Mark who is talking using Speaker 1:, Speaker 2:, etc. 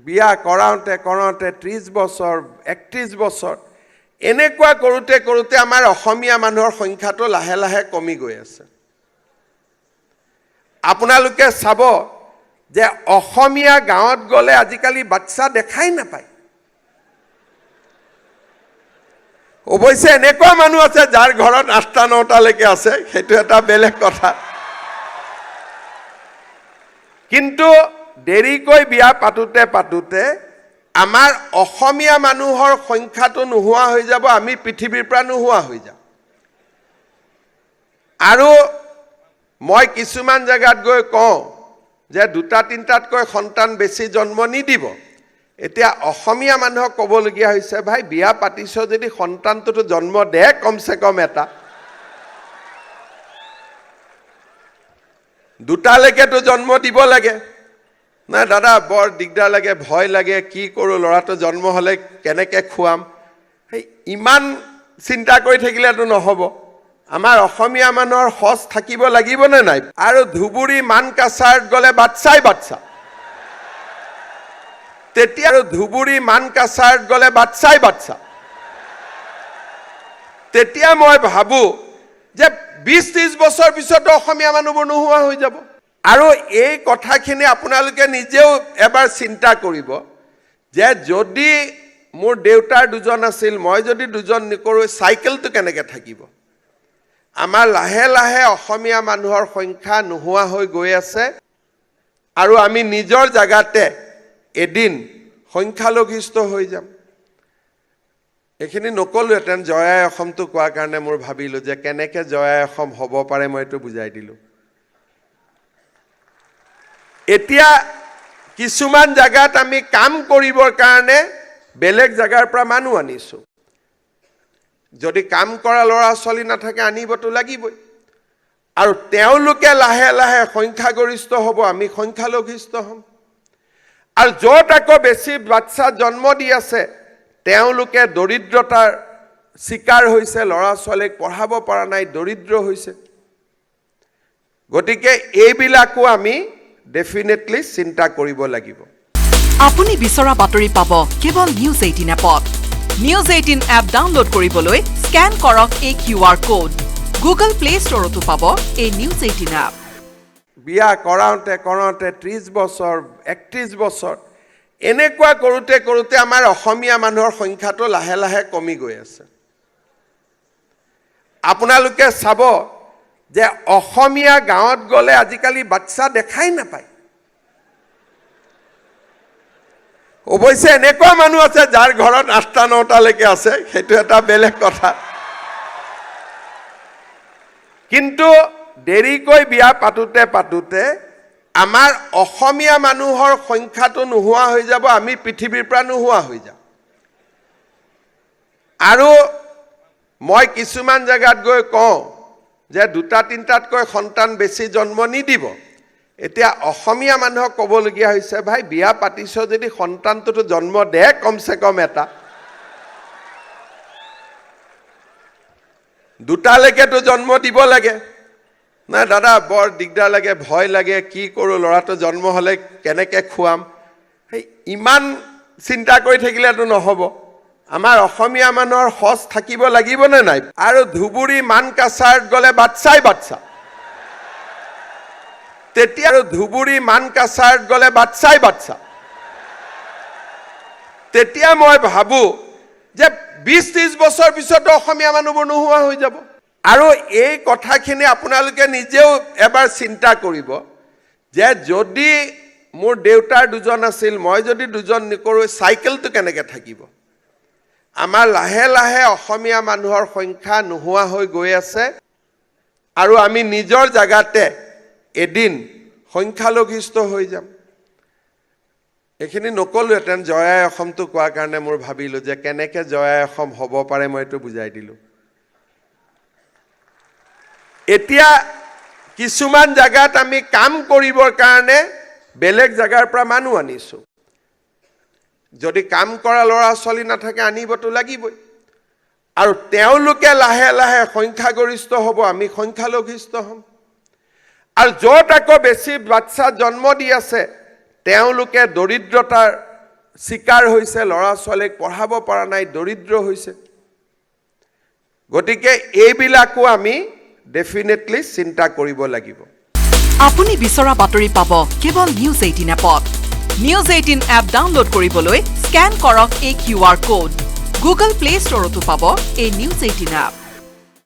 Speaker 1: বিয়া কৰাওঁতে 30 বছৰ 31 বছৰ এনেকুৱা কৰোঁতে আমাৰ অসমীয়া মানুহৰ সংখ্যাটো লাহে লাহে কমি গৈ আছে। আপোনালোকে চাব যে অসমীয়া গাঁৱত গ'লে আজিকালি বাচ্চা দেখাই নাপায়। অৱশ্যে এনেকুৱা মানুহ আছে যাৰ ঘৰত 8টা-9টালৈকে আছে, সেইটো এটা বেলেগ কথা। কিন্তু দেৰিকৈ বিয়া পাতোতে আমাৰ অসমীয়া মানুহৰ সংখ্যাটো নোহোৱা হৈ যাব, আমি পৃথিৱীৰ পৰা নোহোৱা হৈ যাম। আৰু মই কিছুমান জেগাত গৈ কওঁ যে 2-3টাতকৈ সন্তান বেছি জন্ম নিদিব। এতিয়া অসমীয়া মানুহক ক'বলগীয়া হৈছে, ভাই বিয়া পাতিছ যদি সন্তানটোতো জন্ম দে, কমচে কম এটা। 2টালৈকেতো জন্ম দিব লাগে। নাই দাদা বৰ দিগদাৰ লাগে, ভয় লাগে, কি কৰোঁ, ল'ৰাটো জন্ম হ'লে কেনেকৈ খুৱাম, সেই ইমান চিন্তা কৰি থাকিলেতো নহ'ব। আমাৰ অসমীয়া মানুহৰ সঁচ থাকিব লাগিবনে নাই? আৰু ধুবুৰী মানকাছাৰত গ'লে বাচ্চাই বাচ্চা। তেতিয়া ধুবুৰী মানকাছাৰত গ'লে বাচ্চাই বাচ্চা। তেতিয়া মই ভাবোঁ যে 20-30 বছৰ পিছতো অসমীয়া মানুহবোৰ নোহোৱা হৈ যাব। আৰু এই কথাখিনি আপোনালোকে নিজেও এবাৰ চিন্তা কৰিব যে যদি মোৰ দেউতাৰ 2জন আছিল, মই যদি 2জন নকৰোঁ, চাইকেলটো কেনেকৈ থাকিব? আমাৰ লাহে লাহে অসমীয়া মানুহৰ সংখ্যা নোহোৱা হৈ গৈ আছে। আৰু আমি নিজৰ জাগাতে এদিন সংখ্যালঘিষ্ঠ হৈ যাম। এইখিনি নকলোহেঁতেন, জয় অসমটো কোৱাৰ কাৰণে মোৰ ভাবিলোঁ যে কেনেকৈ জয় অসম হ'ব পাৰে, মই এইটো বুজাই দিলোঁ। এতিয়া কিছুমান জাগাত আমি কাম কৰিবৰ কাৰণে বেলেগ জাগাৰ পৰা মানুহ আনিছোঁ। যদি কাম কৰা ল'ৰা ছোৱালী নাথাকে আনিবতো লাগিবই। আৰু তেওঁলোকে লাহে লাহে সংখ্যাগৰিষ্ঠ হ'ব, আমি সংখ্যালঘিষ্ঠ হ'ম। আৰু য'ত আকৌ বেছি বাচ্চা জন্ম দি আছে তেওঁলোকে দৰিদ্ৰতাৰ চিকাৰ হৈছে, ল'ৰা ছোৱালীক পঢ়াব পৰা নাই, দৰিদ্ৰ হৈছে। গতিকে এইবিলাকো আমি ডেফিনেটলি চিন্তা কৰিব লাগিব।
Speaker 2: আপুনি বিচৰা বাতৰি পাব কেৱল নিউজ 18 এপত। নিউজ 18 এপ ডাউনলোড কৰিবলৈ স্কেন কৰক এই QR কোড। গুগল প্লে ষ্টৰতো পাব এই নিউজ 18 এপ।
Speaker 1: বিয়া কৰাওঁতে 30 বছৰ 31 বছৰ এনেকুৱা কৰোঁতে আমাৰ অসমীয়া মানুহৰ সংখ্যাটো লাহে লাহে কমি গৈ আছে। আপোনালোকে চাব যে অসমীয়া গাঁৱত গ'লে আজিকালি বাচ্চা দেখাই নাপায়। অৱশ্যে এনেকুৱা মানুহ আছে যাৰ ঘৰত 8টা-9টালৈকে আছে, সেইটো এটা বেলেগ কথা। কিন্তু দেৰিকৈ বিয়া পাতোতে আমাৰ অসমীয়া মানুহৰ সংখ্যাটো নোহোৱা হৈ যাব, আমি পৃথিৱীৰ পৰা নোহোৱা হৈ যাম। আৰু মই কিছুমান জেগাত গৈ কওঁ যে 2-3টাতকৈ সন্তান বেছি জন্ম নিদিব। এতিয়া অসমীয়া মানুহক ক'বলগীয়া হৈছে, ভাই বিয়া পাতিছ যদি সন্তানটোতো জন্ম দে, কমচে কম এটা। 2টালৈকেতো জন্ম দিব লাগে। নাই দাদা বৰ দিগদাৰ লাগে, ভয় লাগে, কি কৰোঁ, ল'ৰাটো জন্ম হ'লে কেনেকৈ খুৱাম, সেই ইমান চিন্তা কৰি থাকিলেতো নহ'ব। আমাৰ অসমীয়া মানুহৰ সঁচ থাকিব লাগিবনে নাই? আৰু ধুবুৰী মানকাছাৰত গ'লে বাচ্চাই বাচ্চা। তেতিয়া ধুবুৰী মানকাছাৰত গ'লে বাচ্চাই বাচ্চা। তেতিয়া মই ভাবোঁ যে 20-30 বছৰ পিছতো অসমীয়া মানুহবোৰ নোহোৱা হৈ যাব। আৰু এই কথাখিনি আপোনালোকে নিজেও এবাৰ চিন্তা কৰিব যে যদি মোৰ দেউতাৰ 2জন আছিল, মই যদি 2জন নকৰোঁ, চাইকেলটো কেনেকৈ থাকিব? আমাৰ লাহে লাহে অসমীয়া মানুহৰ সংখ্যা নোহোৱা হৈ গৈ আছে। আৰু আমি নিজৰ জাগাতে এদিন সংখ্যালঘিষ্ঠ হৈ যাম। এইখিনি নকলোহেঁতেন, জয় অসমটো কোৱাৰ কাৰণে মোৰ ভাবিলোঁ যে কেনেকৈ জয় অসম হ'ব পাৰে, মই এইটো বুজাই দিলোঁ। এতিয়া কিছুমান জাগাত আমি কাম কৰিবৰ কাৰণে বেলেগ জাগাৰ পৰা মানুহ আনিছোঁ। যদি কাম কৰা ল'ৰা ছোৱালী নাথাকে আনিবতো লাগিবই। আৰু তেওঁলোকে লাহে লাহে সংখ্যাগৰিষ্ঠ হ'ব, আমি সংখ্যালঘিষ্ঠ হ'ম। আৰু য'ত আকৌ বেছি বাচ্চা জন্ম দি আছে তেওঁলোকে দৰিদ্ৰতাৰ চিকাৰ হৈছে, ল'ৰা ছোৱালীক পঢ়াব পৰা নাই, দৰিদ্ৰ হৈছে। গতিকে এইবিলাকো আমি ডেফিনেটলি চিন্তা কৰিব লাগিব।
Speaker 2: আপুনি বিচৰা বাতৰি পাব কেৱল নিউজ 18 এপত। নিউজ 18 এপ ডাউনলোড কৰিবলৈ স্কেন কৰক এই QR কোড। গুগল প্লে ষ্টৰতো পাব এই নিউজ 18 এপ।